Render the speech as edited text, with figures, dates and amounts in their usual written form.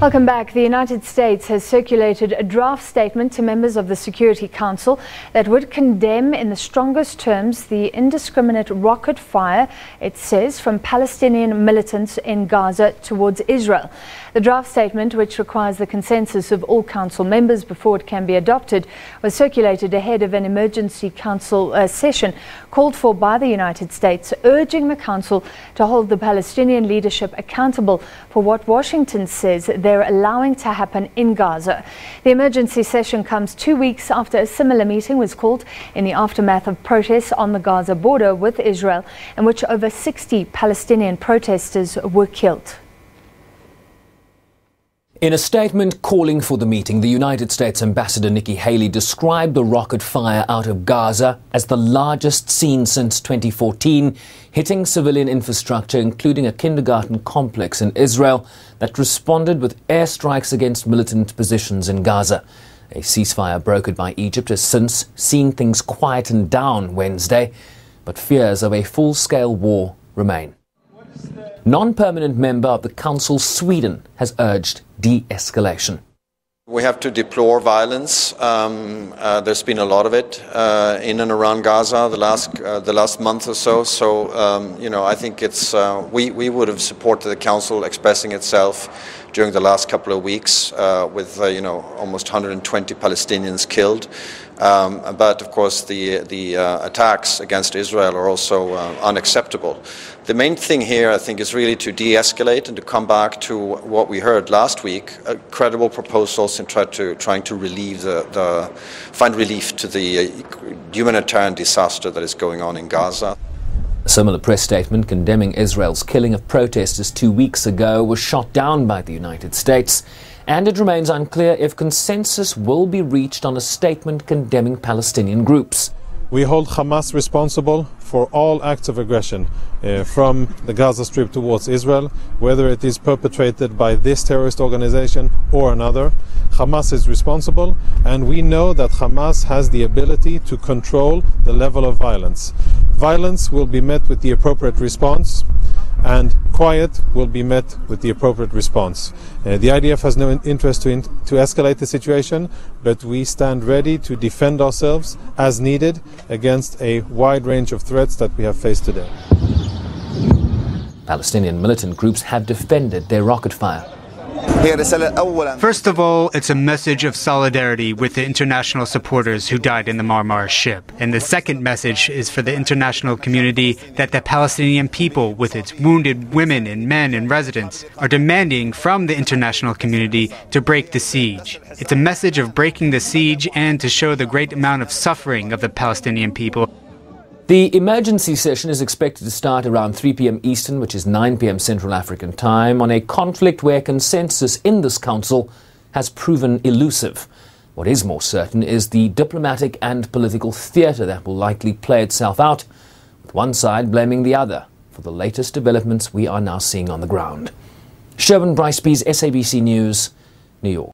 Welcome back. The United States has circulated a draft statement to members of the Security Council that would condemn in the strongest terms the indiscriminate rocket fire, it says, from Palestinian militants in Gaza towards Israel. The draft statement, which requires the consensus of all Council members before it can be adopted, was circulated ahead of an emergency Council session called for by the United States, urging the Council to hold the Palestinian leadership accountable for what Washington says they're allowing to happen in Gaza. The emergency session comes 2 weeks after a similar meeting was called in the aftermath of protests on the Gaza border with Israel, in which over 60 Palestinian protesters were killed. In a statement calling for the meeting, the United States Ambassador Nikki Haley described the rocket fire out of Gaza as the largest seen since 2014, hitting civilian infrastructure, including a kindergarten complex in Israel that responded with airstrikes against militant positions in Gaza. A ceasefire brokered by Egypt has since seen things quieten down Wednesday, but fears of a full-scale war remain. Non-permanent member of the Council, Sweden, has urged de-escalation. We have to deplore violence. There's been a lot of it in and around Gaza the last month or so. I think it's we would have supported the Council expressing itself during the last couple of weeks with almost 120 Palestinians killed. But of course the attacks against Israel are also unacceptable. The main thing here, I think, is really to de-escalate and to come back to what we heard last week, credible proposals, and trying to relieve find relief to the humanitarian disaster that is going on in Gaza. A similar press statement condemning Israel's killing of protesters 2 weeks ago was shot down by the United States, and it remains unclear if consensus will be reached on a statement condemning Palestinian groups. We hold Hamas responsible for all acts of aggression from the Gaza Strip towards Israel, whether it is perpetrated by this terrorist organization or another. Hamas is responsible, and we know that Hamas has the ability to control the level of violence. Violence will be met with the appropriate response, and quiet will be met with the appropriate response. The IDF has no interest to escalate the situation, but we stand ready to defend ourselves as needed against a wide range of threats that we have faced today. Palestinian militant groups have defended their rocket fire. First of all, it's a message of solidarity with the international supporters who died in the Marmara ship. And the second message is for the international community that the Palestinian people, with its wounded women and men and residents, are demanding from the international community to break the siege. It's a message of breaking the siege and to show the great amount of suffering of the Palestinian people. The emergency session is expected to start around 3 p.m. Eastern, which is 9 p.m. Central African time, on a conflict where consensus in this council has proven elusive. What is more certain is the diplomatic and political theatre that will likely play itself out, with one side blaming the other for the latest developments we are now seeing on the ground. Sherwin Bryce-Pease, SABC News, New York.